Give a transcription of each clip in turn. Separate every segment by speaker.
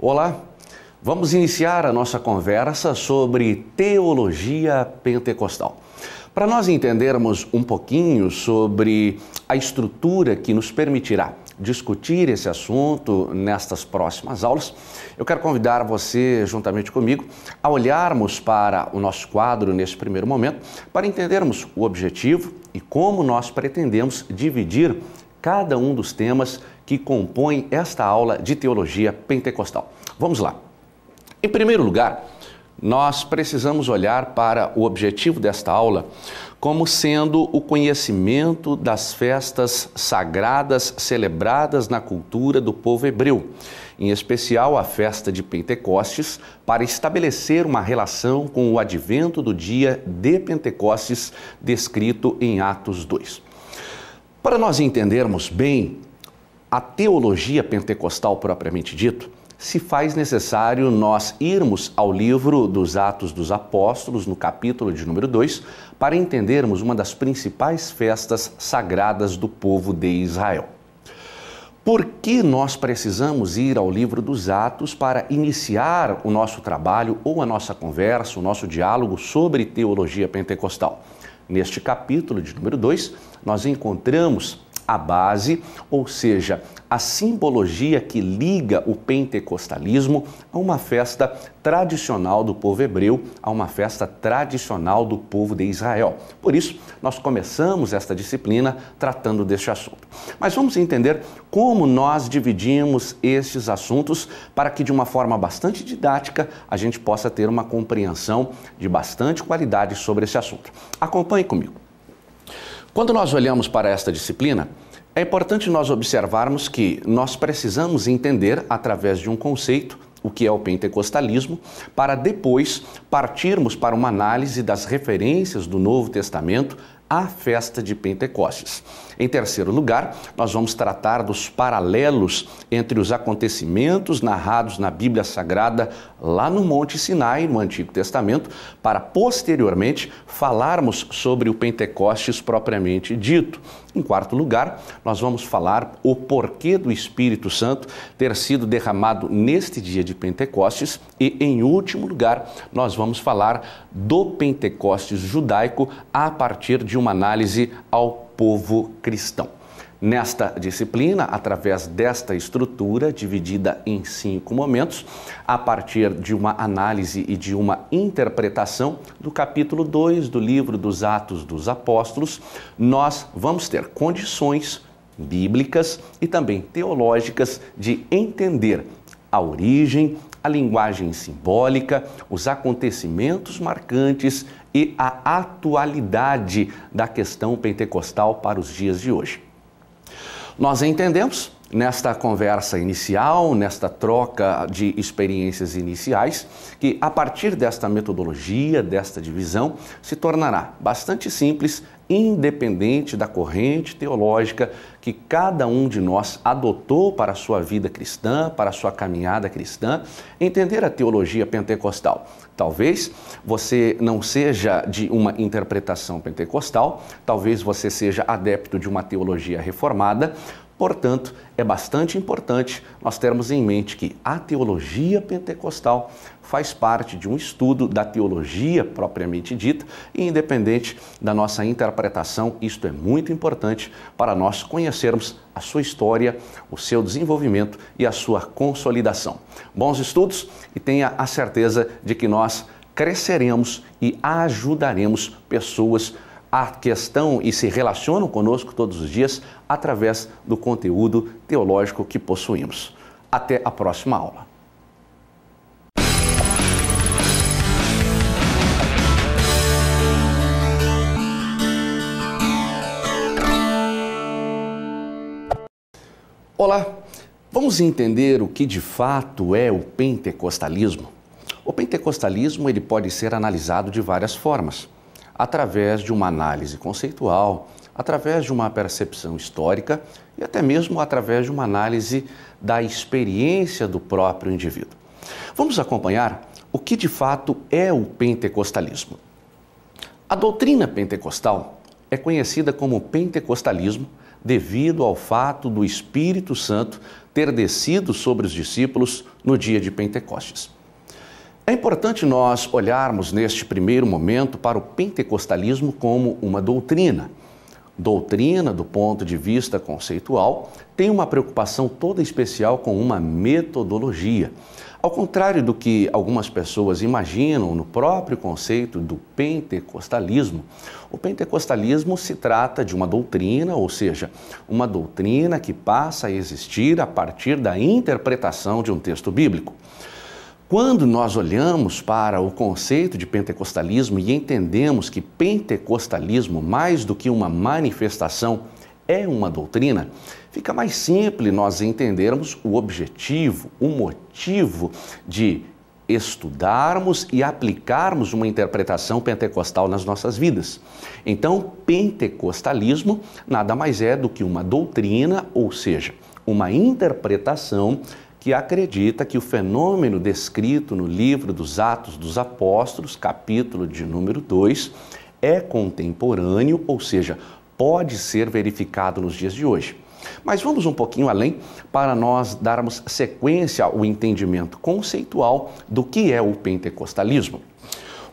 Speaker 1: Olá, vamos iniciar a nossa conversa sobre teologia pentecostal. Para nós entendermos um pouquinho sobre a estrutura que nos permitirá discutir esse assunto nestas próximas aulas, eu quero convidar você, juntamente comigo, a olharmos para o nosso quadro nesse primeiro momento, para entendermos o objetivo e como nós pretendemos dividir cada um dos temas que compõem esta aula de teologia pentecostal. Vamos lá. Em primeiro lugar, nós precisamos olhar para o objetivo desta aula como sendo o conhecimento das festas sagradas celebradas na cultura do povo hebreu, em especial a festa de Pentecostes, para estabelecer uma relação com o advento do dia de Pentecostes descrito em Atos 2. Para nós entendermos bem a teologia pentecostal propriamente dito, se faz necessário nós irmos ao livro dos Atos dos Apóstolos, no capítulo de número 2, para entendermos uma das principais festas sagradas do povo de Israel. Por que nós precisamos ir ao livro dos Atos para iniciar o nosso trabalho ou a nossa conversa, o nosso diálogo sobre teologia pentecostal? Neste capítulo de número 2, nós encontramos a base, ou seja, a simbologia que liga o pentecostalismo a uma festa tradicional do povo hebreu, a uma festa tradicional do povo de Israel. Por isso, nós começamos esta disciplina tratando deste assunto. Mas vamos entender como nós dividimos estes assuntos para que, de uma forma bastante didática, a gente possa ter uma compreensão de bastante qualidade sobre esse assunto. Acompanhe comigo. Quando nós olhamos para esta disciplina, é importante nós observarmos que nós precisamos entender, através de um conceito, o que é o pentecostalismo, para depois partirmos para uma análise das referências do Novo Testamento à festa de Pentecostes. Em terceiro lugar, nós vamos tratar dos paralelos entre os acontecimentos narrados na Bíblia Sagrada lá no Monte Sinai, no Antigo Testamento, para posteriormente falarmos sobre o Pentecostes propriamente dito. Em quarto lugar, nós vamos falar o porquê do Espírito Santo ter sido derramado neste dia de Pentecostes e, em último lugar, nós vamos falar do Pentecostes judaico a partir de uma análise ao povo cristão. Nesta disciplina, através desta estrutura dividida em 5 momentos, a partir de uma análise e de uma interpretação do capítulo 2 do livro dos Atos dos Apóstolos, nós vamos ter condições bíblicas e também teológicas de entender a origem, a linguagem simbólica, os acontecimentos marcantes e a atualidade da questão pentecostal para os dias de hoje. Nós entendemos, nesta conversa inicial, nesta troca de experiências iniciais, que a partir desta metodologia, desta divisão, se tornará bastante simples, independente da corrente teológica que cada um de nós adotou para a sua vida cristã, para a sua caminhada cristã, entender a teologia pentecostal. Talvez você não seja de uma interpretação pentecostal, talvez você seja adepto de uma teologia reformada. Portanto, é bastante importante nós termos em mente que a teologia pentecostal faz parte de um estudo da teologia propriamente dita e, independente da nossa interpretação, isto é muito importante para nós conhecermos a sua história, o seu desenvolvimento e a sua consolidação. Bons estudos e tenha a certeza de que nós cresceremos e ajudaremos pessoas a questão e se relacionam conosco todos os dias através do conteúdo teológico que possuímos. Até a próxima aula. Olá, vamos entender o que de fato é o pentecostalismo? O pentecostalismo ele pode ser analisado de várias formas. Através de uma análise conceitual, através de uma percepção histórica e até mesmo através de uma análise da experiência do próprio indivíduo. Vamos acompanhar o que de fato é o pentecostalismo. A doutrina pentecostal é conhecida como pentecostalismo devido ao fato do Espírito Santo ter descido sobre os discípulos no dia de Pentecostes. É importante nós olharmos neste primeiro momento para o pentecostalismo como uma doutrina. Doutrina, do ponto de vista conceitual, tem uma preocupação toda especial com uma metodologia. Ao contrário do que algumas pessoas imaginam no próprio conceito do pentecostalismo, o pentecostalismo se trata de uma doutrina, ou seja, uma doutrina que passa a existir a partir da interpretação de um texto bíblico. Quando nós olhamos para o conceito de pentecostalismo e entendemos que pentecostalismo, mais do que uma manifestação, é uma doutrina, fica mais simples nós entendermos o objetivo, o motivo de estudarmos e aplicarmos uma interpretação pentecostal nas nossas vidas. Então, pentecostalismo nada mais é do que uma doutrina, ou seja, uma interpretação que acredita que o fenômeno descrito no livro dos Atos dos Apóstolos, capítulo de número 2, é contemporâneo, ou seja, pode ser verificado nos dias de hoje. Mas vamos um pouquinho além para nós darmos sequência ao entendimento conceitual do que é o pentecostalismo.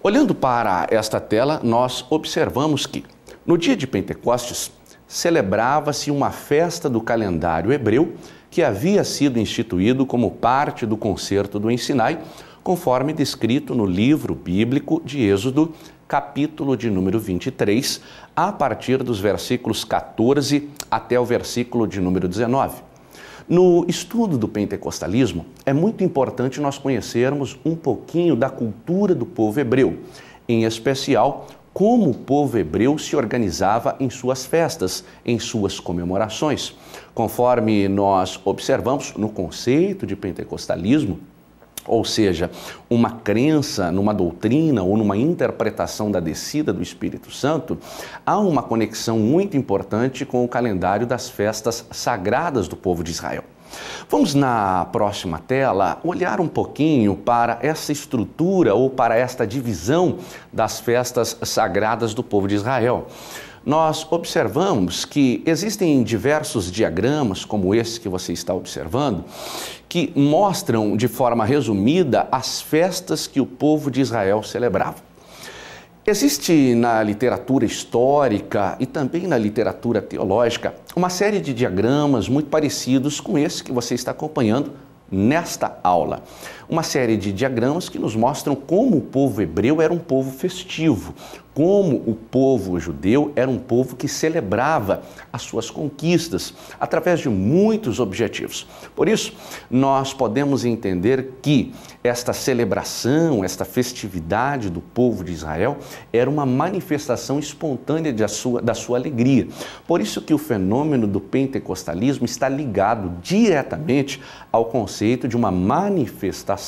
Speaker 1: Olhando para esta tela, nós observamos que no dia de Pentecostes celebrava-se uma festa do calendário hebreu que havia sido instituído como parte do concerto do Sinai, conforme descrito no livro bíblico de Êxodo, capítulo de número 23, a partir dos versículos 14 até o versículo de número 19. No estudo do pentecostalismo, é muito importante nós conhecermos um pouquinho da cultura do povo hebreu, em especial como o povo hebreu se organizava em suas festas, em suas comemorações. Conforme nós observamos no conceito de pentecostalismo, ou seja, uma crença numa doutrina ou numa interpretação da descida do Espírito Santo, há uma conexão muito importante com o calendário das festas sagradas do povo de Israel. Vamos na próxima tela olhar um pouquinho para essa estrutura ou para esta divisão das festas sagradas do povo de Israel. Nós observamos que existem diversos diagramas, como esse que você está observando, que mostram de forma resumida as festas que o povo de Israel celebrava. Existe na literatura histórica e também na literatura teológica uma série de diagramas muito parecidos com esse que você está acompanhando nesta aula. Uma série de diagramas que nos mostram como o povo hebreu era um povo festivo, como o povo judeu era um povo que celebrava as suas conquistas através de muitos objetivos. Por isso, nós podemos entender que esta celebração, esta festividade do povo de Israel era uma manifestação espontânea da sua alegria. Por isso que o fenômeno do pentecostalismo está ligado diretamente ao conceito de uma manifestação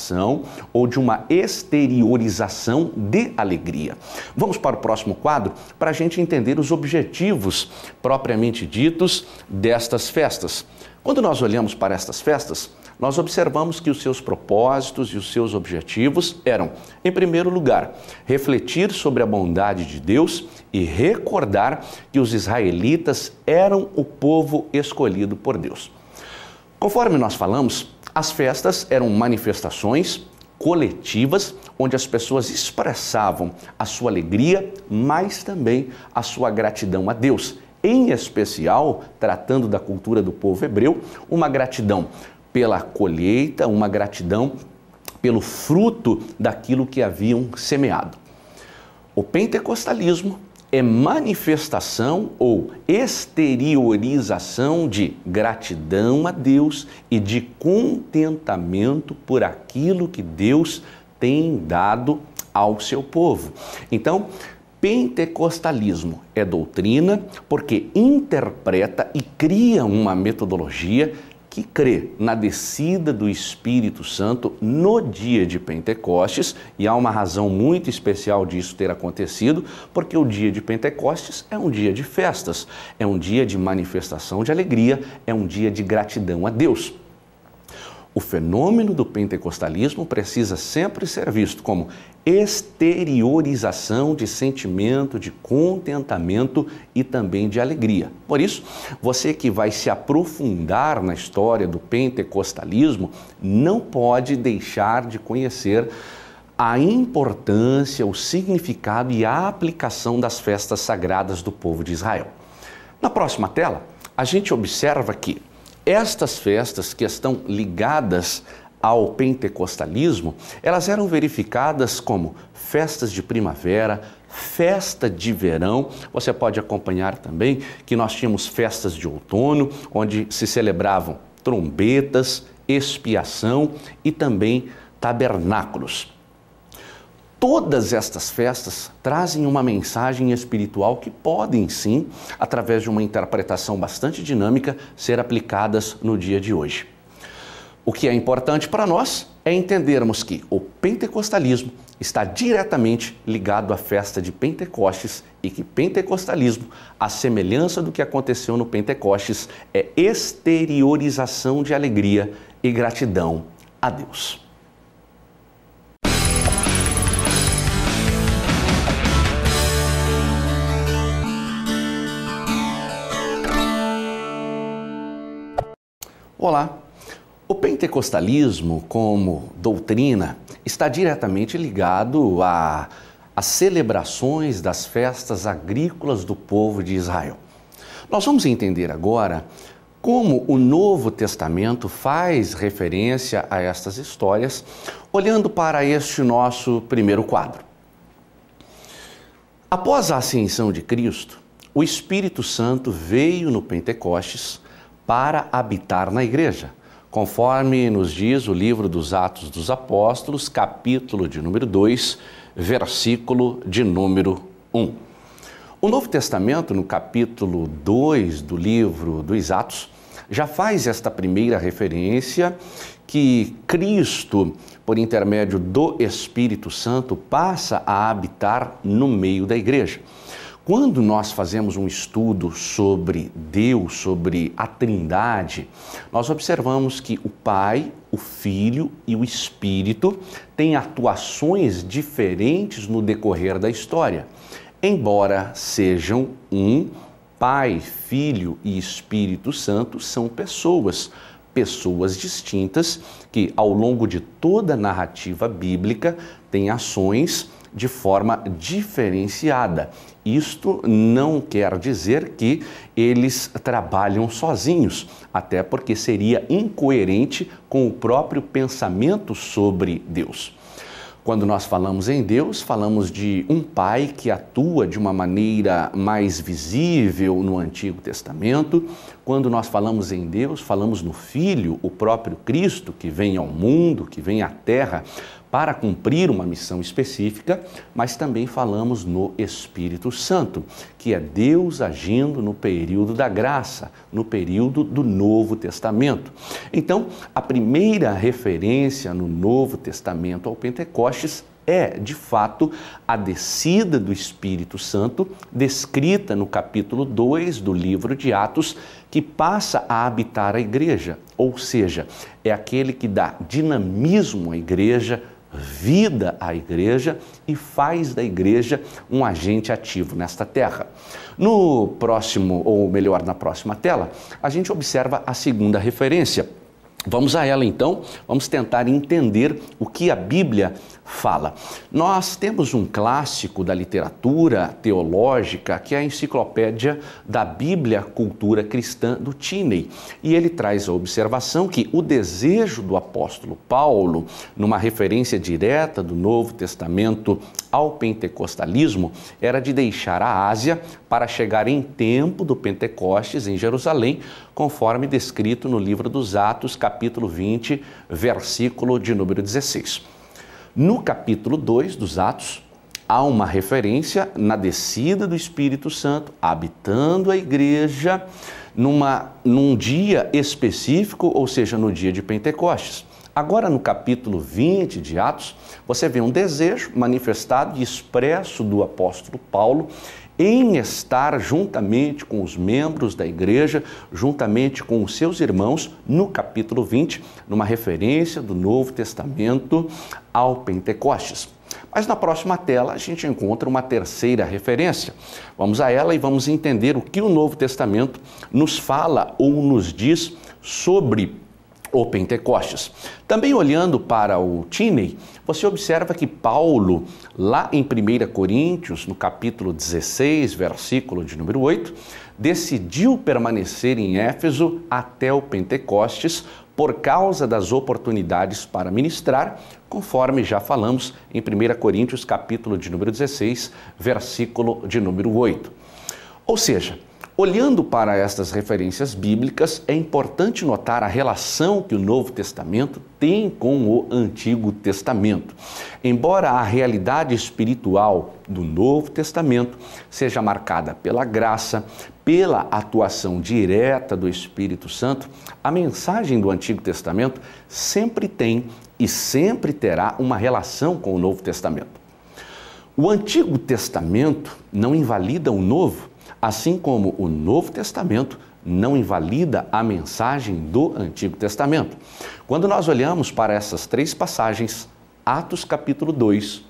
Speaker 1: ou de uma exteriorização de alegria. Vamos para o próximo quadro para a gente entender os objetivos propriamente ditos destas festas. Quando nós olhamos para estas festas, nós observamos que os seus propósitos e os seus objetivos eram, em primeiro lugar, refletir sobre a bondade de Deus e recordar que os israelitas eram o povo escolhido por Deus. Conforme nós falamos, as festas eram manifestações coletivas, onde as pessoas expressavam a sua alegria, mas também a sua gratidão a Deus. Em especial, tratando da cultura do povo hebreu, uma gratidão pela colheita, uma gratidão pelo fruto daquilo que haviam semeado. O pentecostalismo é manifestação ou exteriorização de gratidão a Deus e de contentamento por aquilo que Deus tem dado ao seu povo. Então, pentecostalismo é doutrina porque interpreta e cria uma metodologia que crê na descida do Espírito Santo no dia de Pentecostes, e há uma razão muito especial disso ter acontecido, porque o dia de Pentecostes é um dia de festas, é um dia de manifestação de alegria, é um dia de gratidão a Deus. O fenômeno do pentecostalismo precisa sempre ser visto como exteriorização de sentimento, de contentamento e também de alegria. Por isso, você que vai se aprofundar na história do pentecostalismo não pode deixar de conhecer a importância, o significado e a aplicação das festas sagradas do povo de Israel. Na próxima tela, a gente observa que estas festas que estão ligadas ao pentecostalismo, elas eram verificadas como festas de primavera, festa de verão. Você pode acompanhar também que nós tínhamos festas de outono, onde se celebravam trombetas, expiação e também tabernáculos. Todas estas festas trazem uma mensagem espiritual que podem sim, através de uma interpretação bastante dinâmica, ser aplicadas no dia de hoje. O que é importante para nós é entendermos que o pentecostalismo está diretamente ligado à festa de Pentecostes e que pentecostalismo, à semelhança do que aconteceu no Pentecostes, é exteriorização de alegria e gratidão a Deus. Olá! O pentecostalismo, como doutrina, está diretamente ligado às celebrações das festas agrícolas do povo de Israel. Nós vamos entender agora como o Novo Testamento faz referência a estas histórias, olhando para este nosso primeiro quadro. Após a ascensão de Cristo, o Espírito Santo veio no Pentecostes para habitar na igreja, conforme nos diz o livro dos Atos dos Apóstolos, capítulo de número 2, versículo de número 1. O Novo Testamento, no capítulo 2 do livro dos Atos, já faz esta primeira referência que Cristo, por intermédio do Espírito Santo, passa a habitar no meio da igreja. Quando nós fazemos um estudo sobre Deus, sobre a Trindade, nós observamos que o Pai, o Filho e o Espírito têm atuações diferentes no decorrer da história. Embora sejam um, Pai, Filho e Espírito Santo são pessoas distintas que ao longo de toda a narrativa bíblica têm ações de forma diferenciada. Isto não quer dizer que eles trabalham sozinhos, até porque seria incoerente com o próprio pensamento sobre Deus. Quando nós falamos em Deus, falamos de um Pai que atua de uma maneira mais visível no Antigo Testamento. Quando nós falamos em Deus, falamos no Filho, o próprio Cristo, que vem ao mundo, que vem à Terra para cumprir uma missão específica, mas também falamos no Espírito Santo, que é Deus agindo no período da graça, no período do Novo Testamento. Então, a primeira referência no Novo Testamento ao Pentecostes é, de fato, a descida do Espírito Santo, descrita no capítulo 2 do livro de Atos, que passa a habitar a igreja, ou seja, é aquele que dá dinamismo à igreja, vida à igreja e faz da igreja um agente ativo nesta terra. No próximo, ou melhor, na próxima tela, a gente observa a segunda referência. Vamos a ela então, vamos tentar entender o que a Bíblia fala. Nós temos um clássico da literatura teológica que é a Enciclopédia da Bíblia Cultura Cristã do Tinney. E ele traz a observação que o desejo do apóstolo Paulo, numa referência direta do Novo Testamento ao pentecostalismo, era de deixar a Ásia para chegar em tempo do Pentecostes em Jerusalém, conforme descrito no livro dos Atos, capítulo 20, versículo de número 16. No capítulo 2 dos Atos, há uma referência na descida do Espírito Santo, habitando a igreja num dia específico, ou seja, no dia de Pentecostes. Agora, no capítulo 20 de Atos, você vê um desejo manifestado e expresso do apóstolo Paulo em estar juntamente com os membros da igreja, juntamente com os seus irmãos, no capítulo 20, numa referência do Novo Testamento ao Pentecostes. Mas na próxima tela a gente encontra uma terceira referência. Vamos a ela e vamos entender o que o Novo Testamento nos fala ou nos diz sobre o Pentecostes. Também olhando para o Tínej, você observa que Paulo, lá em 1 Coríntios, no capítulo 16, versículo de número 8, decidiu permanecer em Éfeso até o Pentecostes por causa das oportunidades para ministrar, conforme já falamos em 1 Coríntios, capítulo de número 16, versículo de número 8. Ou seja, olhando para estas referências bíblicas, é importante notar a relação que o Novo Testamento tem com o Antigo Testamento. Embora a realidade espiritual do Novo Testamento seja marcada pela graça, pela atuação direta do Espírito Santo, a mensagem do Antigo Testamento sempre tem e sempre terá uma relação com o Novo Testamento. O Antigo Testamento não invalida o Novo, assim como o Novo Testamento não invalida a mensagem do Antigo Testamento. Quando nós olhamos para essas três passagens, Atos capítulo 2,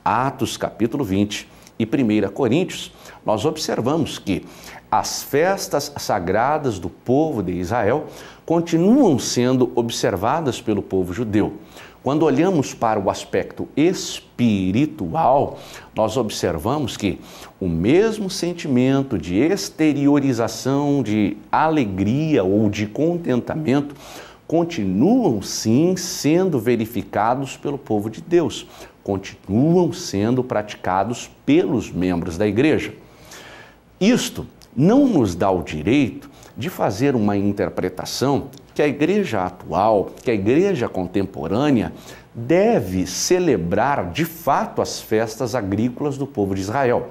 Speaker 1: Atos capítulo 20 e 1 Coríntios, nós observamos que as festas sagradas do povo de Israel continuam sendo observadas pelo povo judeu. Quando olhamos para o aspecto espiritual, nós observamos que o mesmo sentimento de exteriorização, de alegria ou de contentamento continuam sim sendo verificados pelo povo de Deus, continuam sendo praticados pelos membros da igreja. Isto não nos dá o direito de fazer uma interpretação que a igreja atual, que a igreja contemporânea deve celebrar de fato as festas agrícolas do povo de Israel.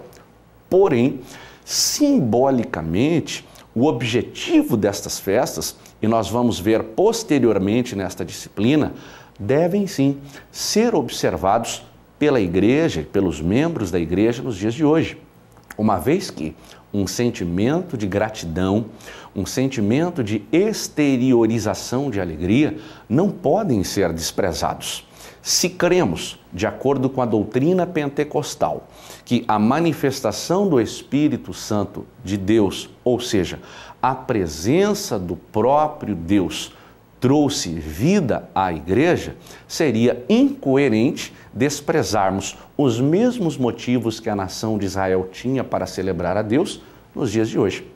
Speaker 1: Porém, simbolicamente, o objetivo destas festas, e nós vamos ver posteriormente nesta disciplina, devem sim ser observados pela igreja, pelos membros da igreja nos dias de hoje, uma vez que um sentimento de gratidão, um sentimento de exteriorização de alegria não podem ser desprezados. Se cremos, de acordo com a doutrina pentecostal, que a manifestação do Espírito Santo de Deus, ou seja, a presença do próprio Deus, trouxe vida à igreja, seria incoerente desprezarmos os mesmos motivos que a nação de Israel tinha para celebrar a Deus nos dias de hoje.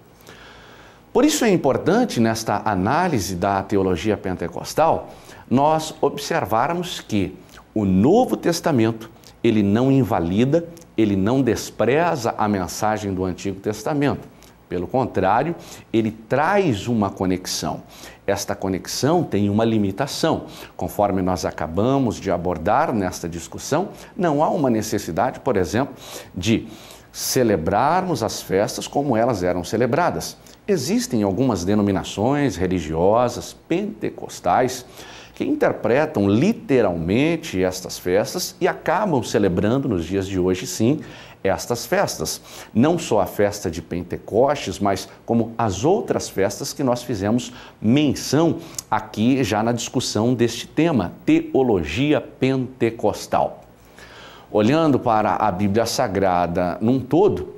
Speaker 1: Por isso é importante, nesta análise da teologia pentecostal, nós observarmos que o Novo Testamento, ele não invalida, ele não despreza a mensagem do Antigo Testamento. Pelo contrário, ele traz uma conexão. Esta conexão tem uma limitação. Conforme nós acabamos de abordar nesta discussão, não há uma necessidade, por exemplo, de celebrarmos as festas como elas eram celebradas. Existem algumas denominações religiosas pentecostais que interpretam literalmente estas festas e acabam celebrando nos dias de hoje, sim, estas festas. Não só a festa de Pentecostes, mas como as outras festas que nós fizemos menção aqui já na discussão deste tema, teologia pentecostal. Olhando para a Bíblia Sagrada num todo,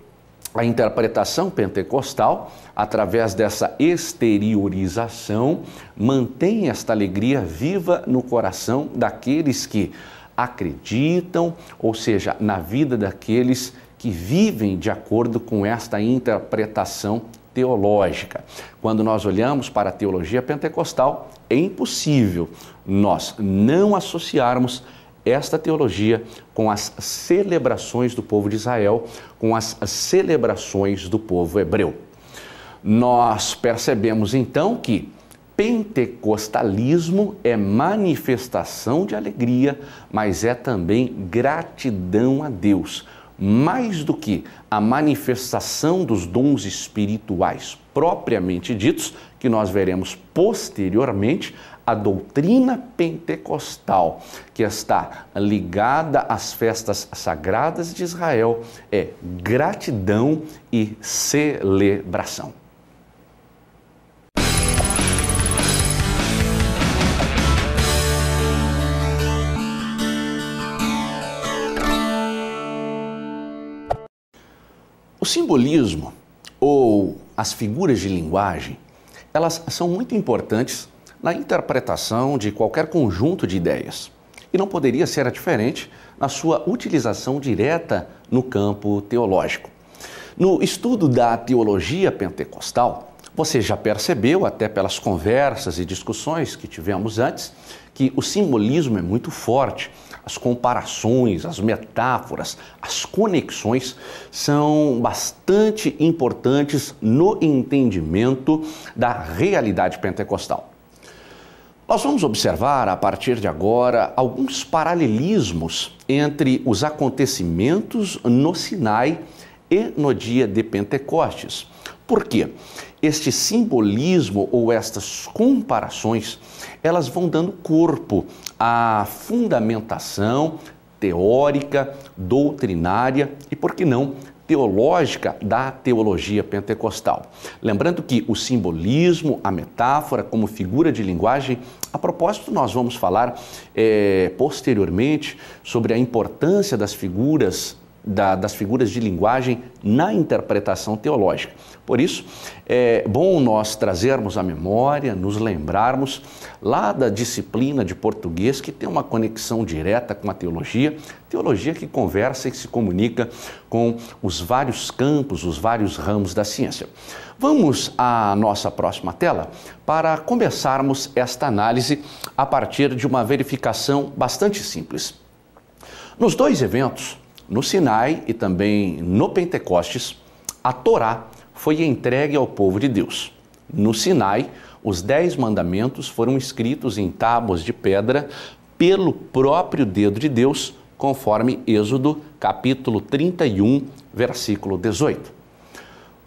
Speaker 1: a interpretação pentecostal, através dessa exteriorização, mantém esta alegria viva no coração daqueles que acreditam, ou seja, na vida daqueles que vivem de acordo com esta interpretação teológica. Quando nós olhamos para a teologia pentecostal, é impossível nós não associarmos esta teologia com as celebrações do povo de Israel, com as celebrações do povo hebreu. Nós percebemos então que pentecostalismo é manifestação de alegria, mas é também gratidão a Deus, mais do que a manifestação dos dons espirituais propriamente ditos, que nós veremos posteriormente. A doutrina pentecostal, que está ligada às festas sagradas de Israel, é gratidão e celebração. simbolismo ou as figuras de linguagem, elas são muito importantes na interpretação de qualquer conjunto de ideias. E não poderia ser diferente na sua utilização direta no campo teológico. No estudo da teologia pentecostal, você já percebeu, até pelas conversas e discussões que tivemos antes, que o simbolismo é muito forte. As comparações, as metáforas, as conexões são bastante importantes no entendimento da realidade pentecostal. Nós vamos observar, a partir de agora, alguns paralelismos entre os acontecimentos no Sinai e no dia de Pentecostes. Por quê? Este simbolismo ou estas comparações, elas vão dando corpo à fundamentação teórica, doutrinária e, por que não, teológica da teologia pentecostal. Lembrando que o simbolismo, a metáfora como figura de linguagem, a propósito, nós vamos falar posteriormente sobre a importância das figuras de linguagem na interpretação teológica. Por isso, é bom nós trazermos à memória, nos lembrarmos lá da disciplina de português que tem uma conexão direta com a teologia que conversa e se comunica com os vários campos, os vários ramos da ciência. Vamos à nossa próxima tela para começarmos esta análise a partir de uma verificação bastante simples. Nos dois eventos, no Sinai e também no Pentecostes, a Torá foi entregue ao povo de Deus. No Sinai, os 10 mandamentos foram escritos em tábuas de pedra pelo próprio dedo de Deus, conforme Êxodo capítulo 31, versículo 18.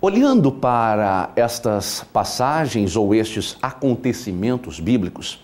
Speaker 1: Olhando para estas passagens ou estes acontecimentos bíblicos,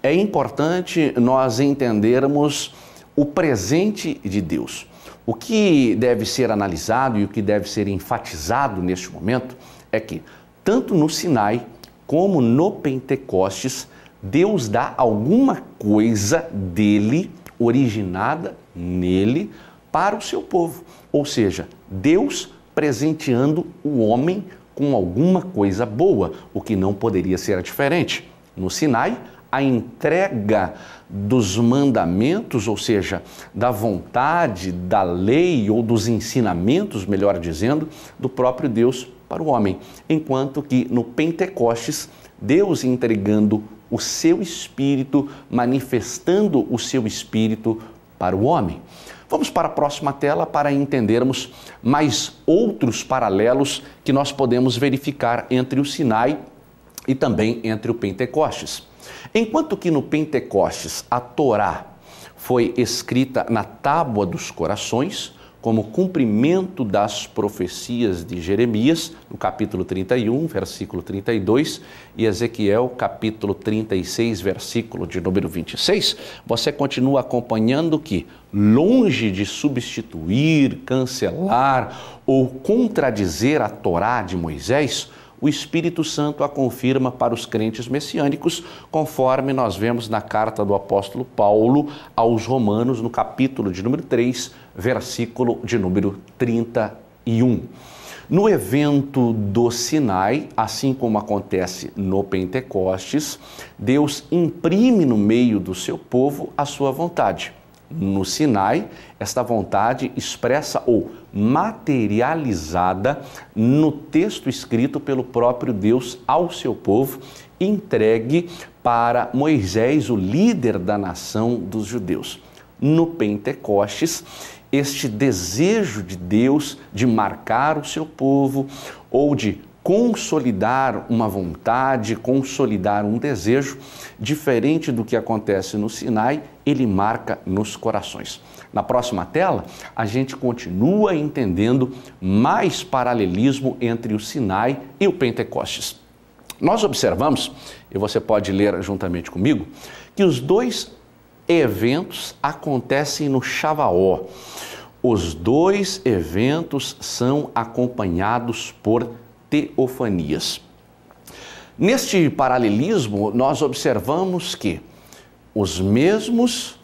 Speaker 1: é importante nós entendermos o presente de Deus. O que deve ser analisado e o que deve ser enfatizado neste momento é que, tanto no Sinai como no Pentecostes, Deus dá alguma coisa dele, originada nele, para o seu povo. Ou seja, Deus presenteando o homem com alguma coisa boa, o que não poderia ser diferente. No Sinai, a entrega dos mandamentos, ou seja, da vontade, da lei ou dos ensinamentos, melhor dizendo, do próprio Deus para o homem. Enquanto que no Pentecostes, Deus entregando o seu Espírito, manifestando o seu Espírito para o homem. Vamos para a próxima tela para entendermos mais outros paralelos que nós podemos verificar entre o Sinai e também entre o Pentecostes. Enquanto que no Pentecostes a Torá foi escrita na tábua dos corações, como cumprimento das profecias de Jeremias, no capítulo 31, versículo 32, e Ezequiel, capítulo 36, versículo de número 26, você continua acompanhando que, longe de substituir, cancelar ou contradizer a Torá de Moisés, o Espírito Santo a confirma para os crentes messiânicos, conforme nós vemos na carta do apóstolo Paulo aos Romanos, no capítulo de número 3, versículo de número 31. No evento do Sinai, assim como acontece no Pentecostes, Deus imprime no meio do seu povo a sua vontade. No Sinai, esta vontade expressa ou materializada no texto escrito pelo próprio Deus ao seu povo, entregue para Moisés, o líder da nação dos judeus. No Pentecostes, este desejo de Deus de marcar o seu povo ou de consolidar uma vontade, consolidar um desejo, diferente do que acontece no Sinai, ele marca nos corações. Na próxima tela, a gente continua entendendo mais paralelismo entre o Sinai e o Pentecostes. Nós observamos, e você pode ler juntamente comigo, que os dois eventos acontecem no Shavaó. Os dois eventos são acompanhados por teofanias. Neste paralelismo, nós observamos que os mesmos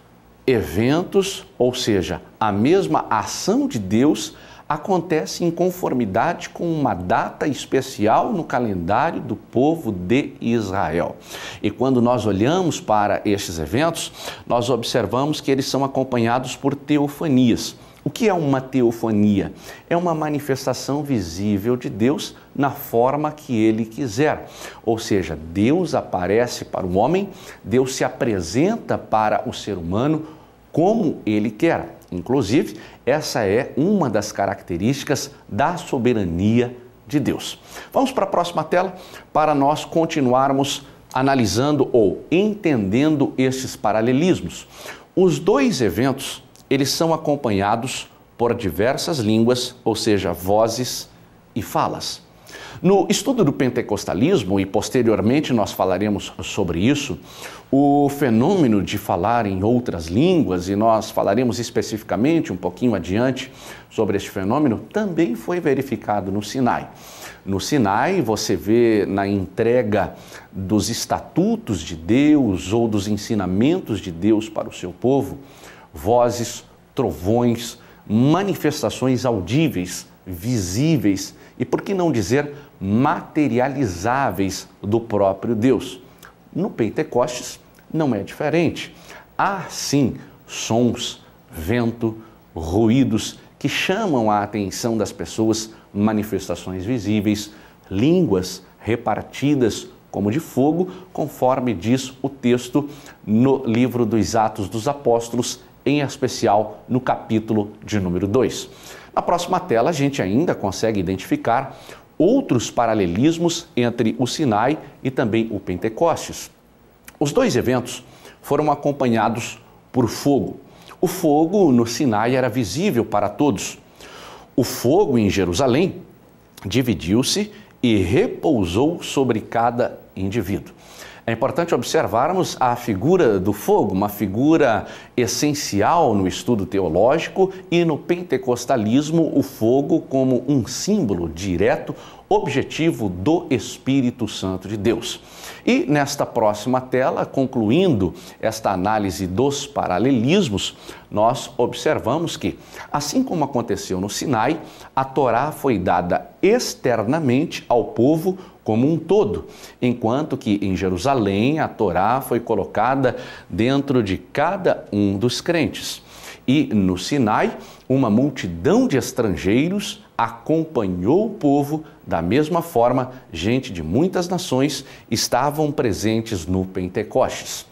Speaker 1: eventos, ou seja, a mesma ação de Deus, acontece em conformidade com uma data especial no calendário do povo de Israel. E quando nós olhamos para estes eventos, nós observamos que eles são acompanhados por teofanias. O que é uma teofania? É uma manifestação visível de Deus na forma que Ele quiser. Ou seja, Deus aparece para o homem, Deus se apresenta para o ser humano como Ele quer. Inclusive, essa é uma das características da soberania de Deus. Vamos para a próxima tela para nós continuarmos analisando ou entendendo estes paralelismos. Os dois eventos, eles são acompanhados por diversas línguas, ou seja, vozes e falas. No estudo do pentecostalismo, e posteriormente nós falaremos sobre isso, o fenômeno de falar em outras línguas, e nós falaremos especificamente um pouquinho adiante sobre este fenômeno, também foi verificado no Sinai. No Sinai, você vê na entrega dos estatutos de Deus ou dos ensinamentos de Deus para o seu povo, vozes, trovões, manifestações audíveis, visíveis e, por que não dizer, materializáveis do próprio Deus. No Pentecostes não é diferente. Há sim sons, vento, ruídos que chamam a atenção das pessoas, manifestações visíveis, línguas repartidas como de fogo, conforme diz o texto no livro dos Atos dos Apóstolos, em especial no capítulo de número 2. Na próxima tela, a gente ainda consegue identificar outros paralelismos entre o Sinai e também o Pentecostes. Os dois eventos foram acompanhados por fogo. O fogo no Sinai era visível para todos. O fogo em Jerusalém dividiu-se e repousou sobre cada indivíduo. É importante observarmos a figura do fogo, uma figura essencial no estudo teológico, e no pentecostalismo o fogo como um símbolo direto, objetivo do Espírito Santo de Deus. E nesta próxima tela, concluindo esta análise dos paralelismos, nós observamos que, assim como aconteceu no Sinai, a Torá foi dada externamente ao povo como um todo, enquanto que em Jerusalém a Torá foi colocada dentro de cada um dos crentes. E no Sinai, uma multidão de estrangeiros acompanhou o povo, da mesma forma, gente de muitas nações estavam presentes no Pentecostes.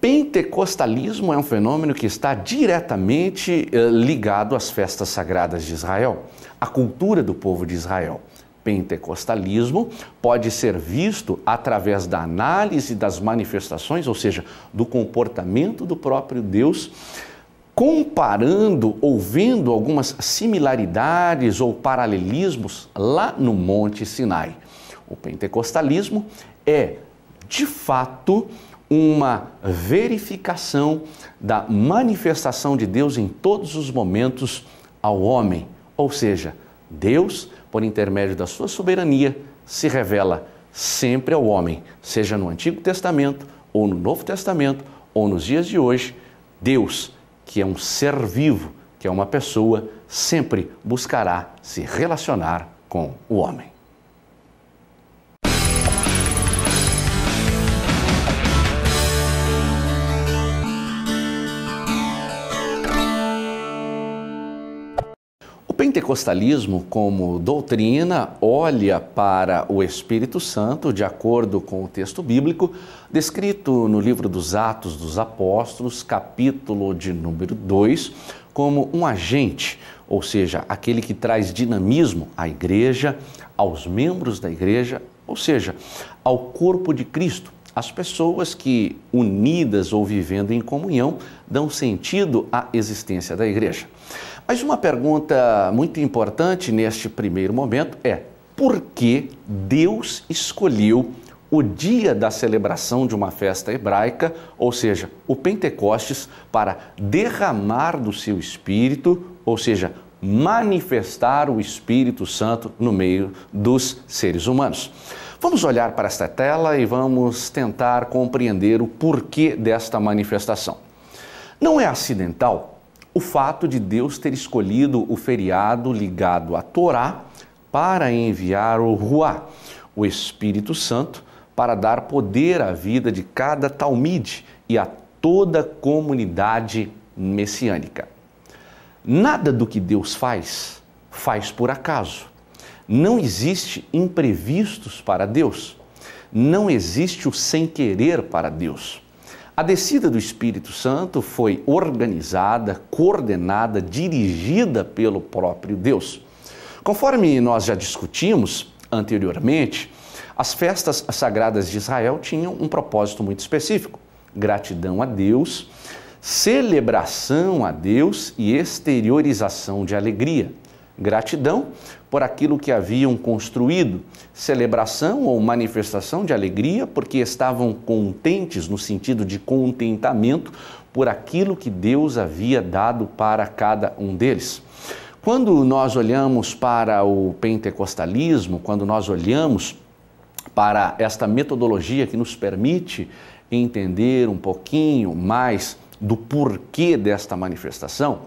Speaker 1: Pentecostalismo é um fenômeno que está diretamente ligado às festas sagradas de Israel, à cultura do povo de Israel. Pentecostalismo pode ser visto através da análise das manifestações, ou seja, do comportamento do próprio Deus, comparando ou vendo algumas similaridades ou paralelismos lá no Monte Sinai. O pentecostalismo é, de fato, uma verificação da manifestação de Deus em todos os momentos ao homem, ou seja, Deus, por intermédio da sua soberania, se revela sempre ao homem, seja no Antigo Testamento, ou no Novo Testamento, ou nos dias de hoje. Deus, que é um ser vivo, que é uma pessoa, sempre buscará se relacionar com o homem. O pentecostalismo, como doutrina, olha para o Espírito Santo de acordo com o texto bíblico, descrito no livro dos Atos dos Apóstolos, capítulo de número 2, como um agente, ou seja, aquele que traz dinamismo à igreja, aos membros da igreja, ou seja, ao corpo de Cristo, as pessoas que, unidas ou vivendo em comunhão, dão sentido à existência da igreja. Mas uma pergunta muito importante neste primeiro momento é: por que Deus escolheu o dia da celebração de uma festa hebraica, ou seja, o Pentecostes, para derramar do seu Espírito, ou seja, manifestar o Espírito Santo no meio dos seres humanos? Vamos olhar para esta tela e vamos tentar compreender o porquê desta manifestação. Não é acidental o fato de Deus ter escolhido o feriado ligado à Torá para enviar o Ruá, o Espírito Santo, para dar poder à vida de cada talmide e a toda a comunidade messiânica. Nada do que Deus faz por acaso. Não existe imprevistos para Deus. Não existe o sem querer para Deus. A descida do Espírito Santo foi organizada, coordenada, dirigida pelo próprio Deus. Conforme nós já discutimos anteriormente, as festas sagradas de Israel tinham um propósito muito específico: gratidão a Deus, celebração a Deus e exteriorização de alegria. Gratidão por aquilo que haviam construído, celebração ou manifestação de alegria porque estavam contentes no sentido de contentamento por aquilo que Deus havia dado para cada um deles. Quando nós olhamos para o pentecostalismo, quando nós olhamos para esta metodologia que nos permite entender um pouquinho mais do porquê desta manifestação,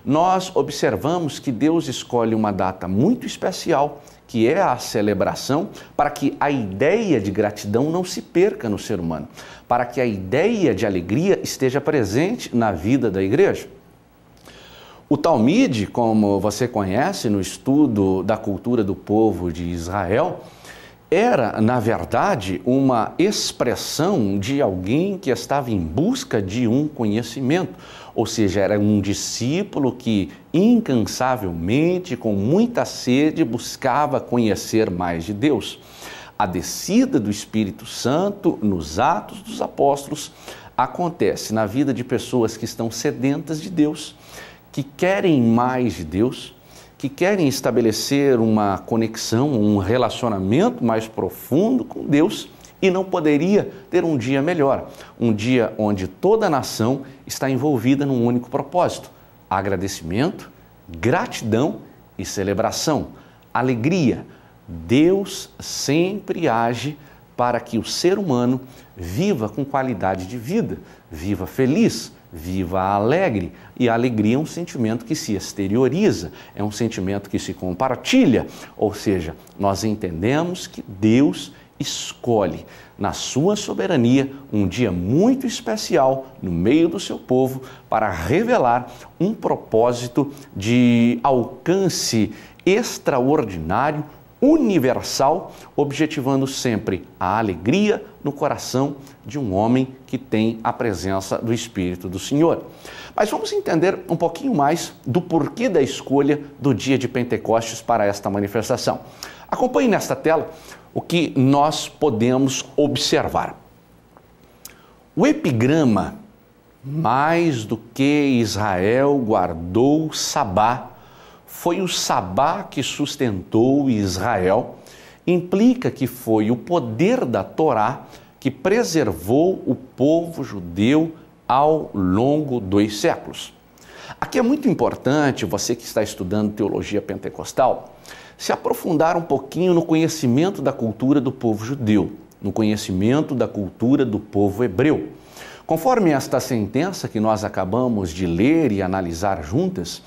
Speaker 1: nós observamos que Deus escolhe uma data muito especial, que é a celebração, para que a ideia de gratidão não se perca no ser humano, para que a ideia de alegria esteja presente na vida da igreja. O Talmide, como você conhece no estudo da cultura do povo de Israel, era, na verdade, uma expressão de alguém que estava em busca de um conhecimento, ou seja, era um discípulo que incansavelmente, com muita sede, buscava conhecer mais de Deus. A descida do Espírito Santo nos Atos dos Apóstolos acontece na vida de pessoas que estão sedentas de Deus, que querem mais de Deus, que querem estabelecer uma conexão, um relacionamento mais profundo com Deus, e não poderia ter um dia melhor, um dia onde toda a nação está envolvida num único propósito: agradecimento, gratidão e celebração, alegria. Deus sempre age para que o ser humano viva com qualidade de vida, viva feliz, viva alegre. E a alegria é um sentimento que se exterioriza, é um sentimento que se compartilha, ou seja, nós entendemos que Deus escolhe, na sua soberania, um dia muito especial no meio do seu povo para revelar um propósito de alcance extraordinário, universal, objetivando sempre a alegria no coração de um homem que tem a presença do Espírito do Senhor. Mas vamos entender um pouquinho mais do porquê da escolha do dia de Pentecostes para esta manifestação. Acompanhe nesta tela o que nós podemos observar. O epigrama, mais do que Israel guardou Sabá, foi o Sabá que sustentou Israel, implica que foi o poder da Torá que preservou o povo judeu ao longo dos séculos. Aqui é muito importante, você que está estudando teologia pentecostal, se aprofundar um pouquinho no conhecimento da cultura do povo judeu, no conhecimento da cultura do povo hebreu. Conforme esta sentença que nós acabamos de ler e analisar juntas,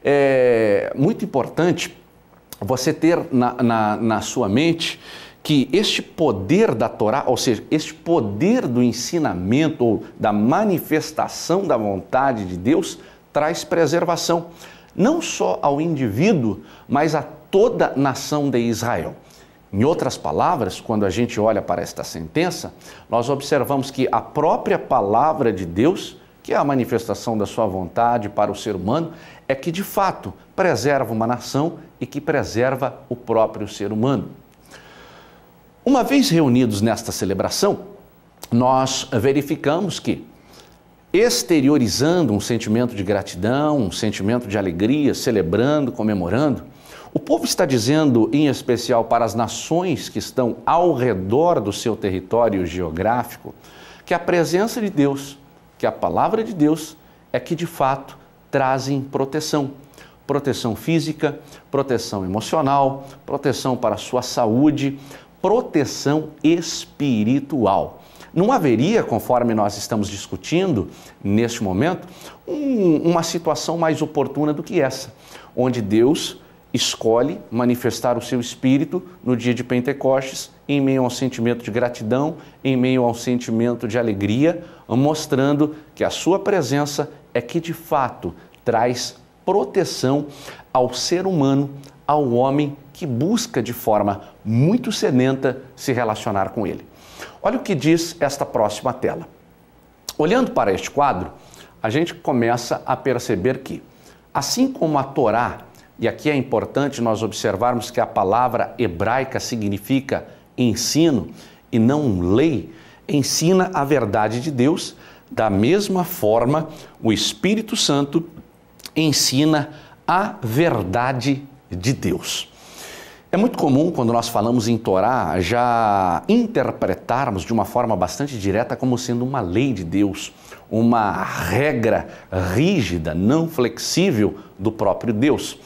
Speaker 1: é muito importante você ter na sua mente que este poder da Torá, ou seja, este poder do ensinamento ou da manifestação da vontade de Deus, traz preservação, não só ao indivíduo, mas a toda a nação de Israel. Em outras palavras, quando a gente olha para esta sentença, nós observamos que a própria palavra de Deus, que é a manifestação da sua vontade para o ser humano, é que de fato preserva uma nação e que preserva o próprio ser humano. Uma vez reunidos nesta celebração, nós verificamos que, exteriorizando um sentimento de gratidão, um sentimento de alegria, celebrando, comemorando, o povo está dizendo, em especial para as nações que estão ao redor do seu território geográfico, que a presença de Deus, que a palavra de Deus é que de fato trazem proteção. Proteção física, proteção emocional, proteção para a sua saúde, proteção espiritual. Não haveria, conforme nós estamos discutindo neste momento, uma situação mais oportuna do que essa, onde Deus escolhe manifestar o seu Espírito no dia de Pentecostes, em meio ao sentimento de gratidão, em meio ao sentimento de alegria, mostrando que a sua presença é que de fato traz proteção ao ser humano, ao homem que busca de forma muito sedenta se relacionar com ele. Olha o que diz esta próxima tela. Olhando para este quadro, a gente começa a perceber que, assim como a Torá, e aqui é importante nós observarmos que a palavra hebraica significa ensino e não lei, ensina a verdade de Deus, da mesma forma o Espírito Santo ensina a verdade de Deus. É muito comum, quando nós falamos em Torá, já interpretarmos de uma forma bastante direta como sendo uma lei de Deus, uma regra rígida, não flexível do próprio Deus.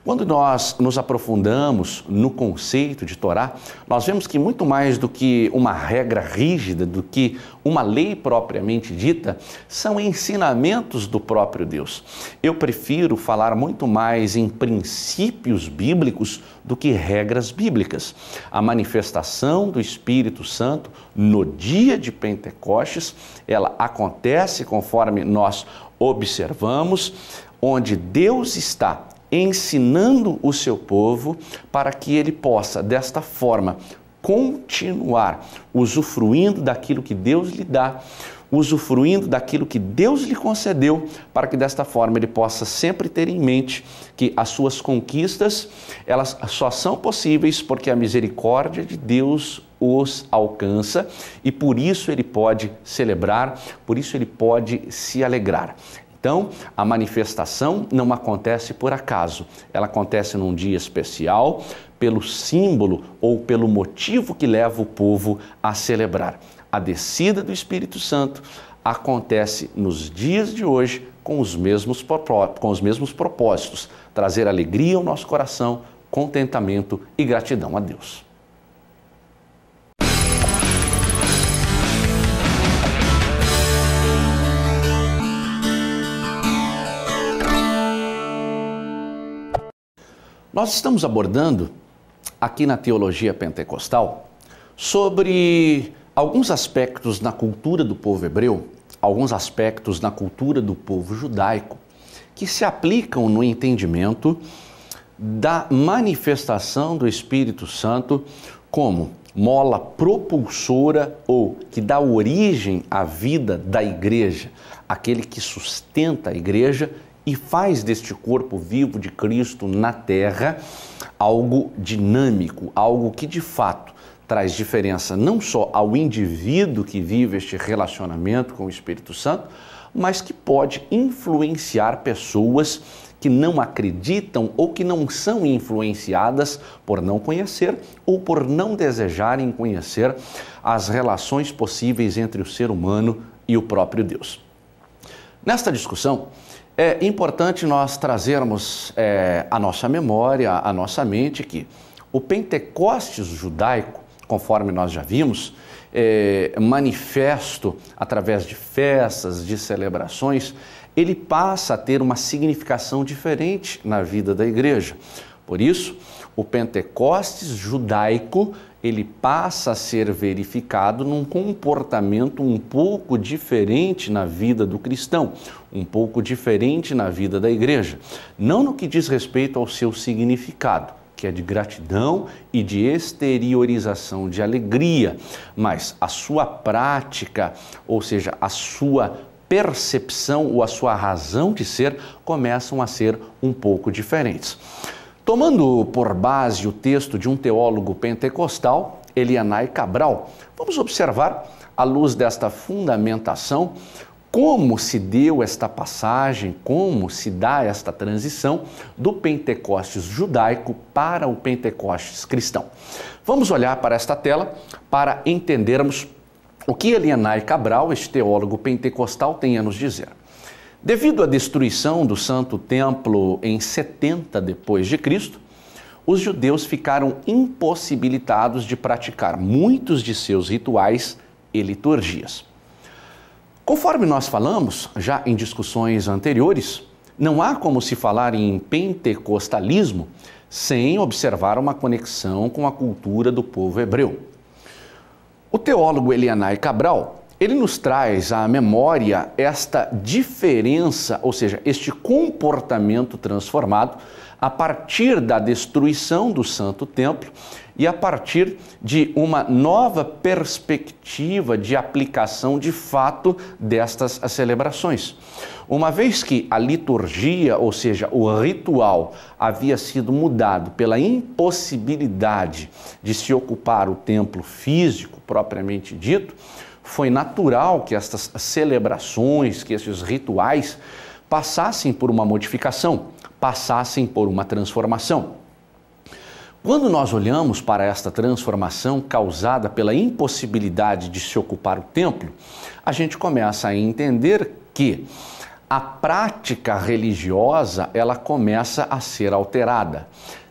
Speaker 1: Quando nós nos aprofundamos no conceito de Torá, nós vemos que muito mais do que uma regra rígida, do que uma lei propriamente dita, são ensinamentos do próprio Deus. Eu prefiro falar muito mais em princípios bíblicos do que regras bíblicas. A manifestação do Espírito Santo no dia de Pentecostes, ela acontece conforme nós observamos, onde Deus está ensinando o seu povo para que ele possa, desta forma, continuar usufruindo daquilo que Deus lhe dá, usufruindo daquilo que Deus lhe concedeu, para que desta forma ele possa sempre ter em mente que as suas conquistas, elas só são possíveis porque a misericórdia de Deus os alcança e por isso ele pode celebrar, por isso ele pode se alegrar. Então, a manifestação não acontece por acaso, ela acontece num dia especial, pelo símbolo ou pelo motivo que leva o povo a celebrar. A descida do Espírito Santo acontece nos dias de hoje com os mesmos propósitos, trazer alegria ao nosso coração, contentamento e gratidão a Deus. Nós estamos abordando aqui na teologia pentecostal sobre alguns aspectos na cultura do povo hebreu, alguns aspectos na cultura do povo judaico, que se aplicam no entendimento da manifestação do Espírito Santo como mola propulsora ou que dá origem à vida da igreja, aquele que sustenta a igreja e faz deste corpo vivo de Cristo na terra algo dinâmico, algo que de fato traz diferença não só ao indivíduo que vive este relacionamento com o Espírito Santo, mas que pode influenciar pessoas que não acreditam ou que não são influenciadas por não conhecer ou por não desejarem conhecer as relações possíveis entre o ser humano e o próprio Deus. Nesta discussão, é importante nós trazermos à nossa memória, à nossa mente, que o Pentecostes judaico, conforme nós já vimos, manifesto através de festas, de celebrações, ele passa a ter uma significação diferente na vida da igreja. Por isso, o Pentecostes judaico, ele passa a ser verificado num comportamento um pouco diferente na vida do cristão, um pouco diferente na vida da igreja. Não no que diz respeito ao seu significado, que é de gratidão e de exteriorização de alegria, mas a sua prática, ou seja, a sua percepção ou a sua razão de ser, começam a ser um pouco diferentes. Tomando por base o texto de um teólogo pentecostal, Elianai Cabral, vamos observar, à luz desta fundamentação, como se deu esta passagem, como se dá esta transição do Pentecostes judaico para o Pentecostes cristão. Vamos olhar para esta tela para entendermos o que Elianai Cabral, este teólogo pentecostal, tem a nos dizer. Devido à destruição do Santo Templo em 70 depois de Cristo, os judeus ficaram impossibilitados de praticar muitos de seus rituais e liturgias. Conforme nós falamos já em discussões anteriores, não há como se falar em pentecostalismo sem observar uma conexão com a cultura do povo hebreu. O teólogo Elianai Cabral, ele nos traz à memória esta diferença, ou seja, este comportamento transformado a partir da destruição do Santo Templo e a partir de uma nova perspectiva de aplicação de fato destas celebrações. Uma vez que a liturgia, ou seja, o ritual, havia sido mudado pela impossibilidade de se ocupar o templo físico propriamente dito, foi natural que estas celebrações, que esses rituais passassem por uma modificação, passassem por uma transformação. Quando nós olhamos para esta transformação causada pela impossibilidade de se ocupar o templo, a gente começa a entender que a prática religiosa, ela começa a ser alterada.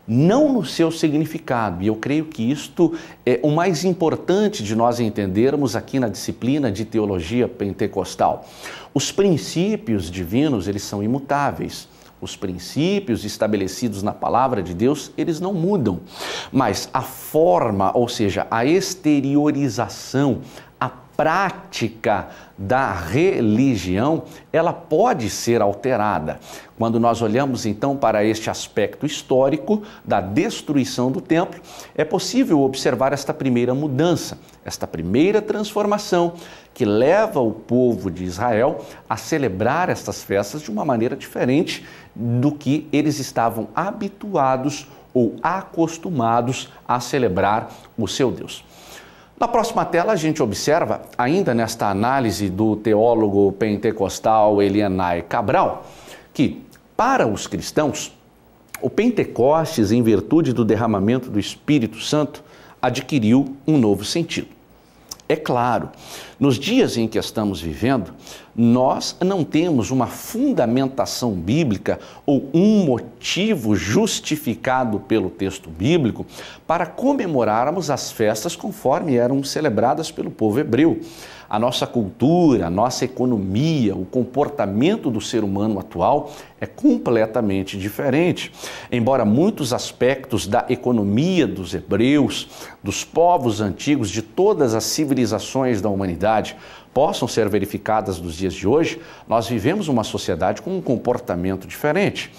Speaker 1: Não no seu significado, e eu creio que isto é o mais importante de nós entendermos aqui na disciplina de teologia pentecostal. Os princípios divinos, eles são imutáveis. Os princípios estabelecidos na palavra de Deus, eles não mudam. Mas a forma, ou seja, a exteriorização, a prática da religião, ela pode ser alterada. Quando nós olhamos então para este aspecto histórico da destruição do templo, é possível observar esta primeira mudança, esta primeira transformação que leva o povo de Israel a celebrar estas festas de uma maneira diferente do que eles estavam habituados ou acostumados a celebrar o seu Deus. Na próxima tela a gente observa, ainda nesta análise do teólogo pentecostal Elianai Cabral, que para os cristãos, o Pentecostes, em virtude do derramamento do Espírito Santo, adquiriu um novo sentido. É claro, nos dias em que estamos vivendo, nós não temos uma fundamentação bíblica ou um motivo justificado pelo texto bíblico para comemorarmos as festas conforme eram celebradas pelo povo hebreu. A nossa cultura, a nossa economia, o comportamento do ser humano atual é completamente diferente. Embora muitos aspectos da economia dos hebreus, dos povos antigos, de todas as civilizações da humanidade, possam ser verificadas nos dias de hoje, nós vivemos uma sociedade com um comportamento diferente.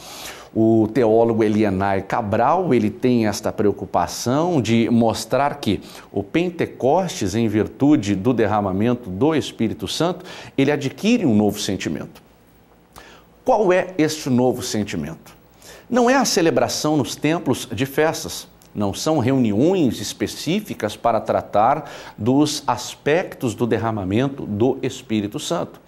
Speaker 1: O teólogo Elianai Cabral, ele tem esta preocupação de mostrar que o Pentecostes, em virtude do derramamento do Espírito Santo, ele adquire um novo sentimento. Qual é este novo sentimento? Não é a celebração nos templos de festas, não são reuniões específicas para tratar dos aspectos do derramamento do Espírito Santo.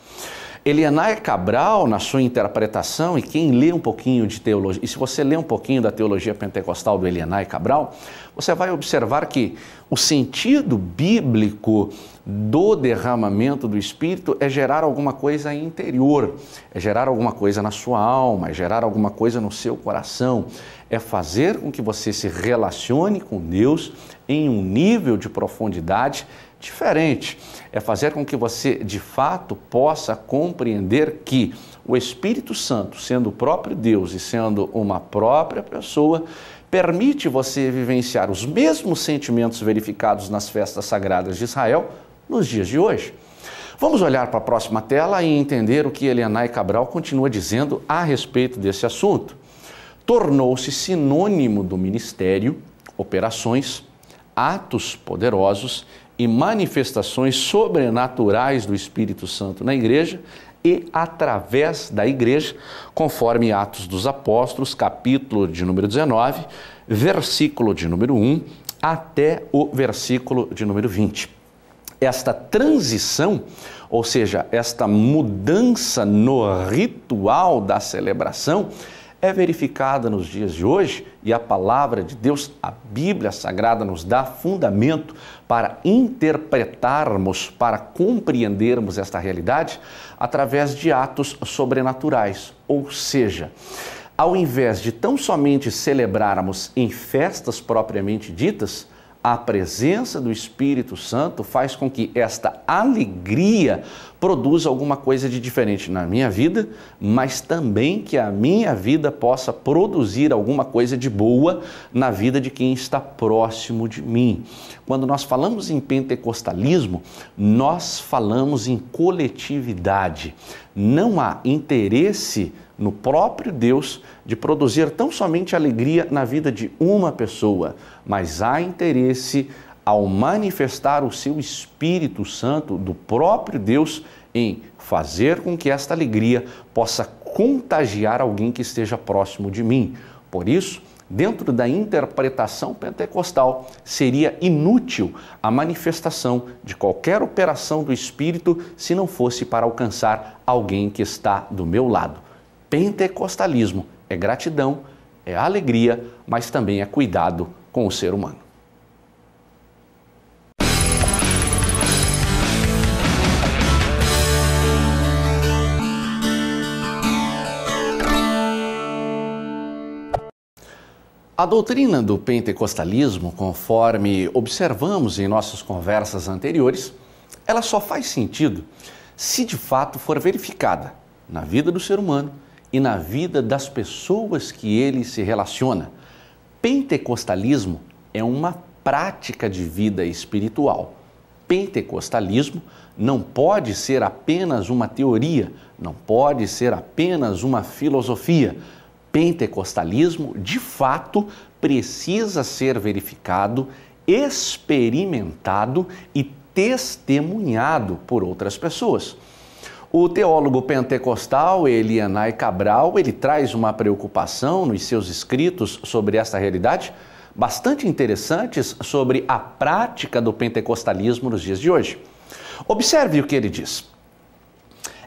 Speaker 1: Elianai Cabral, na sua interpretação, e quem lê um pouquinho de teologia, e se você lê um pouquinho da teologia pentecostal do Elianai Cabral, você vai observar que o sentido bíblico do derramamento do Espírito é gerar alguma coisa interior, é gerar alguma coisa na sua alma, é gerar alguma coisa no seu coração, é fazer com que você se relacione com Deus em um nível de profundidade diferente. É fazer com que você, de fato, possa compreender que o Espírito Santo, sendo o próprio Deus e sendo uma própria pessoa, permite você vivenciar os mesmos sentimentos verificados nas festas sagradas de Israel nos dias de hoje. Vamos olhar para a próxima tela e entender o que Elianai Cabral continua dizendo a respeito desse assunto. Tornou-se sinônimo do ministério, operações, atos poderosos e manifestações sobrenaturais do Espírito Santo na igreja e através da igreja, conforme Atos dos Apóstolos, capítulo de número 19, versículo de número 1 até o versículo de número 20. Esta transição, ou seja, esta mudança no ritual da celebração, é verificada nos dias de hoje e a palavra de Deus, a Bíblia Sagrada, nos dá fundamento para interpretarmos, para compreendermos esta realidade através de atos sobrenaturais. Ou seja, ao invés de tão somente celebrarmos em festas propriamente ditas, a presença do Espírito Santo faz com que esta alegria produza alguma coisa de diferente na minha vida, mas também que a minha vida possa produzir alguma coisa de boa na vida de quem está próximo de mim. Quando nós falamos em pentecostalismo, nós falamos em coletividade. Não há interesse no próprio Deus de produzir tão somente alegria na vida de uma pessoa, mas há interesse ao manifestar o seu Espírito Santo do próprio Deus em fazer com que esta alegria possa contagiar alguém que esteja próximo de mim. Por isso, dentro da interpretação pentecostal, seria inútil a manifestação de qualquer operação do Espírito se não fosse para alcançar alguém que está do meu lado. Pentecostalismo é gratidão, é alegria, mas também é cuidado com o ser humano. A doutrina do pentecostalismo, conforme observamos em nossas conversas anteriores, ela só faz sentido se de fato for verificada na vida do ser humano e na vida das pessoas que ele se relaciona. Pentecostalismo é uma prática de vida espiritual. Pentecostalismo não pode ser apenas uma teoria, não pode ser apenas uma filosofia. Pentecostalismo, de fato, precisa ser verificado, experimentado e testemunhado por outras pessoas. O teólogo pentecostal Elianai Cabral, ele traz uma preocupação nos seus escritos sobre esta realidade, bastante interessantes sobre a prática do pentecostalismo nos dias de hoje. Observe o que ele diz.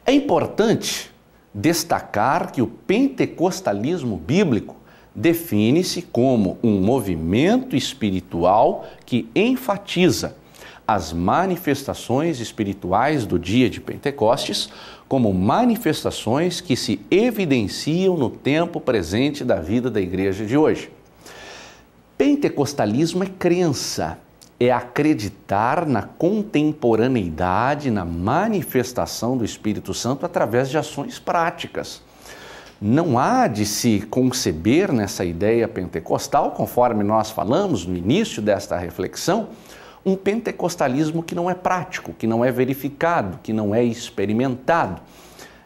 Speaker 1: É importante destacar que o pentecostalismo bíblico define-se como um movimento espiritual que enfatiza as manifestações espirituais do dia de Pentecostes como manifestações que se evidenciam no tempo presente da vida da igreja de hoje. Pentecostalismo é crença, é acreditar na contemporaneidade, na manifestação do Espírito Santo através de ações práticas. Não há de se conceber nessa ideia pentecostal, conforme nós falamos no início desta reflexão, um pentecostalismo que não é prático, que não é verificado, que não é experimentado.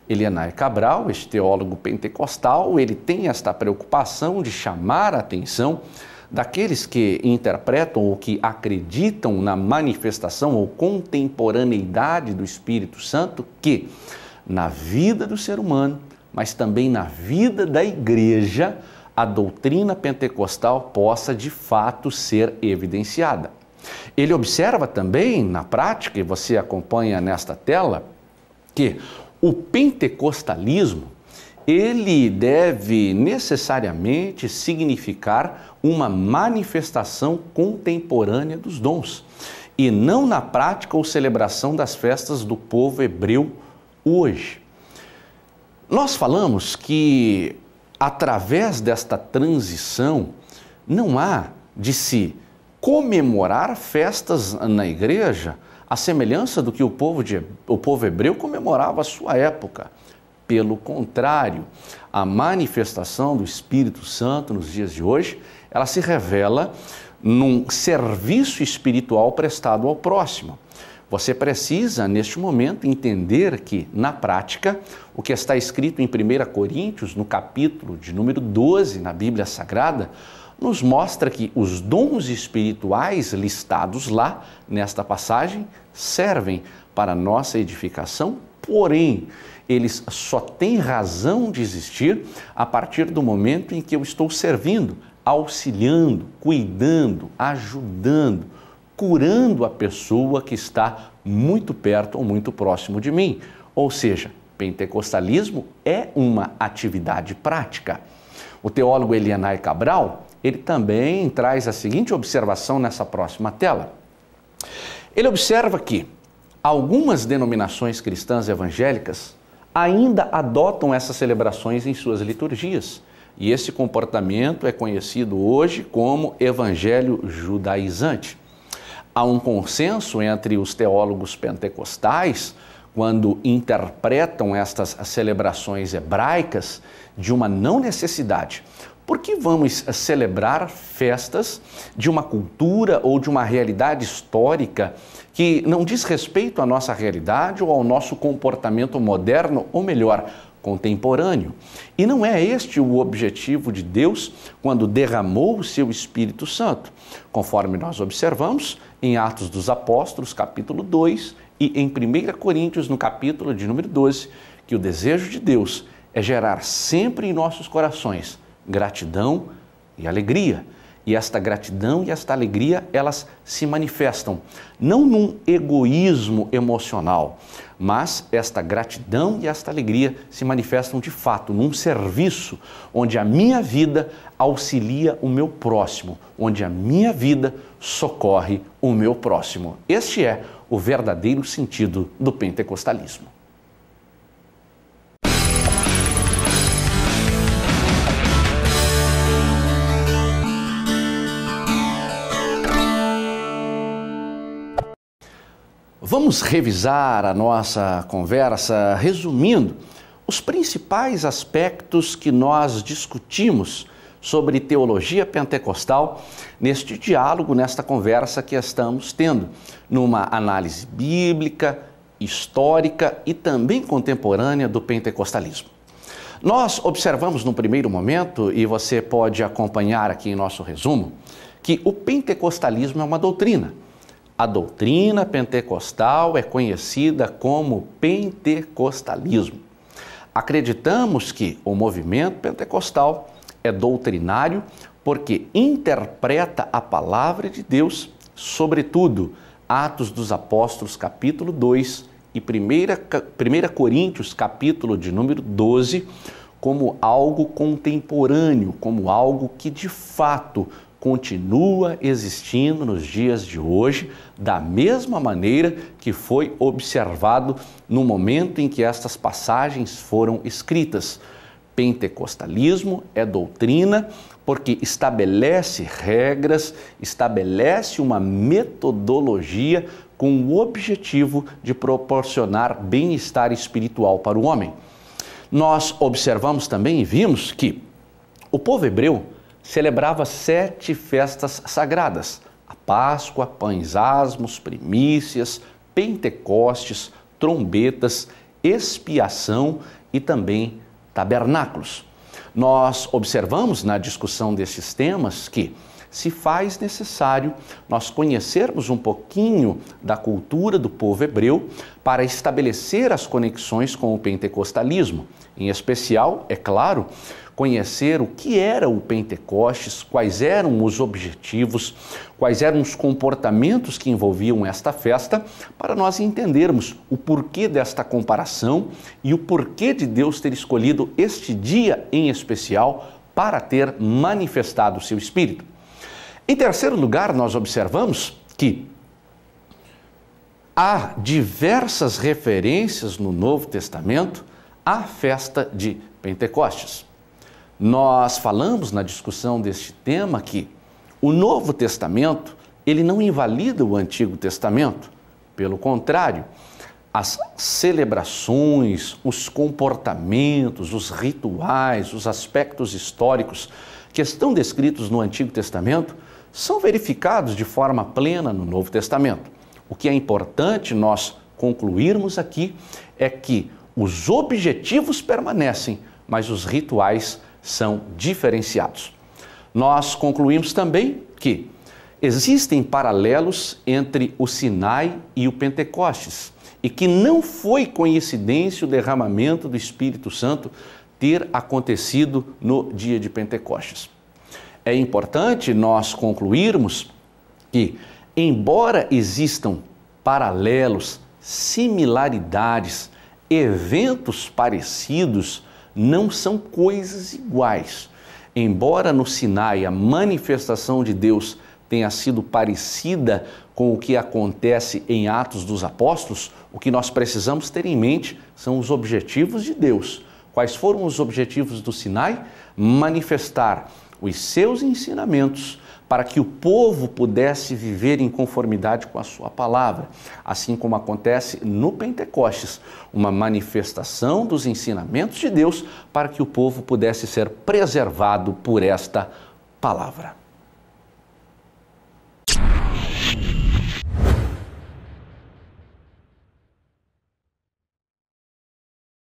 Speaker 1: Elianai Cabral, este teólogo pentecostal, ele tem esta preocupação de chamar a atenção daqueles que interpretam ou que acreditam na manifestação ou contemporaneidade do Espírito Santo, que na vida do ser humano, mas também na vida da igreja, a doutrina pentecostal possa de fato ser evidenciada. Ele observa também na prática, e você acompanha nesta tela, que o pentecostalismo, ele deve necessariamente significar uma manifestação contemporânea dos dons, e não na prática ou celebração das festas do povo hebreu hoje. Nós falamos que, através desta transição, não há de se comemorar festas na igreja à semelhança do que o povo hebreu comemorava à sua época. Pelo contrário, a manifestação do Espírito Santo nos dias de hoje, ela se revela num serviço espiritual prestado ao próximo. Você precisa, neste momento, entender que, na prática, o que está escrito em 1 Coríntios, no capítulo de número 12, na Bíblia Sagrada, nos mostra que os dons espirituais listados lá, nesta passagem, servem para a nossa edificação, porém, eles só têm razão de existir a partir do momento em que eu estou servindo, auxiliando, cuidando, ajudando, curando a pessoa que está muito perto ou muito próximo de mim. Ou seja, pentecostalismo é uma atividade prática. O teólogo Elianai Cabral, ele também traz a seguinte observação nessa próxima tela. Ele observa que algumas denominações cristãs evangélicas ainda adotam essas celebrações em suas liturgias. E esse comportamento é conhecido hoje como evangelho judaizante. Há um consenso entre os teólogos pentecostais, quando interpretam estas celebrações hebraicas, de uma não necessidade. Por que vamos celebrar festas de uma cultura ou de uma realidade histórica que não diz respeito à nossa realidade ou ao nosso comportamento moderno, ou melhor, contemporâneo? E não é este o objetivo de Deus quando derramou o seu Espírito Santo, conforme nós observamos em Atos dos Apóstolos, capítulo 2, e em 1 Coríntios, no capítulo de número 12, que o desejo de Deus é gerar sempre em nossos corações gratidão e alegria. E esta gratidão e esta alegria, elas se manifestam não num egoísmo emocional, mas esta gratidão e esta alegria se manifestam de fato num serviço onde a minha vida auxilia o meu próximo, onde a minha vida socorre o meu próximo. Este é o verdadeiro sentido do pentecostalismo. Vamos revisar a nossa conversa resumindo os principais aspectos que nós discutimos sobre teologia pentecostal neste diálogo, nesta conversa que estamos tendo, numa análise bíblica, histórica e também contemporânea do pentecostalismo. Nós observamos no primeiro momento, e você pode acompanhar aqui em nosso resumo, que o pentecostalismo é uma doutrina. A doutrina pentecostal é conhecida como pentecostalismo. Acreditamos que o movimento pentecostal é doutrinário porque interpreta a palavra de Deus, sobretudo Atos dos Apóstolos, capítulo 2 e 1 Coríntios, capítulo de número 12, como algo contemporâneo, como algo que de fato continua existindo nos dias de hoje, da mesma maneira que foi observado no momento em que estas passagens foram escritas. Pentecostalismo é doutrina porque estabelece regras, estabelece uma metodologia com o objetivo de proporcionar bem-estar espiritual para o homem. Nós observamos também e vimos que o povo hebreu celebrava 7 festas sagradas: a Páscoa, pães asmos, primícias, Pentecostes, trombetas, expiação e também tabernáculos. Nós observamos na discussão desses temas que se faz necessário nós conhecermos um pouquinho da cultura do povo hebreu para estabelecer as conexões com o pentecostalismo. Em especial, é claro, conhecer o que era o Pentecostes, quais eram os objetivos, quais eram os comportamentos que envolviam esta festa, para nós entendermos o porquê desta comparação e o porquê de Deus ter escolhido este dia em especial para ter manifestado o seu Espírito. Em terceiro lugar, nós observamos que há diversas referências no Novo Testamento à festa de Pentecostes. Nós falamos na discussão deste tema que o Novo Testamento, ele não invalida o Antigo Testamento. Pelo contrário, as celebrações, os comportamentos, os rituais, os aspectos históricos que estão descritos no Antigo Testamento são verificados de forma plena no Novo Testamento. O que é importante nós concluirmos aqui é que os objetivos permanecem, mas os rituais são diferenciados. Nós concluímos também que existem paralelos entre o Sinai e o Pentecostes e que não foi coincidência o derramamento do Espírito Santo ter acontecido no dia de Pentecostes. É importante nós concluirmos que, embora existam paralelos, similaridades, eventos parecidos, não são coisas iguais. Embora no Sinai a manifestação de Deus tenha sido parecida com o que acontece em Atos dos Apóstolos, o que nós precisamos ter em mente são os objetivos de Deus. Quais foram os objetivos do Sinai? Manifestar os seus ensinamentos para que o povo pudesse viver em conformidade com a sua palavra, assim como acontece no Pentecostes, uma manifestação dos ensinamentos de Deus para que o povo pudesse ser preservado por esta palavra.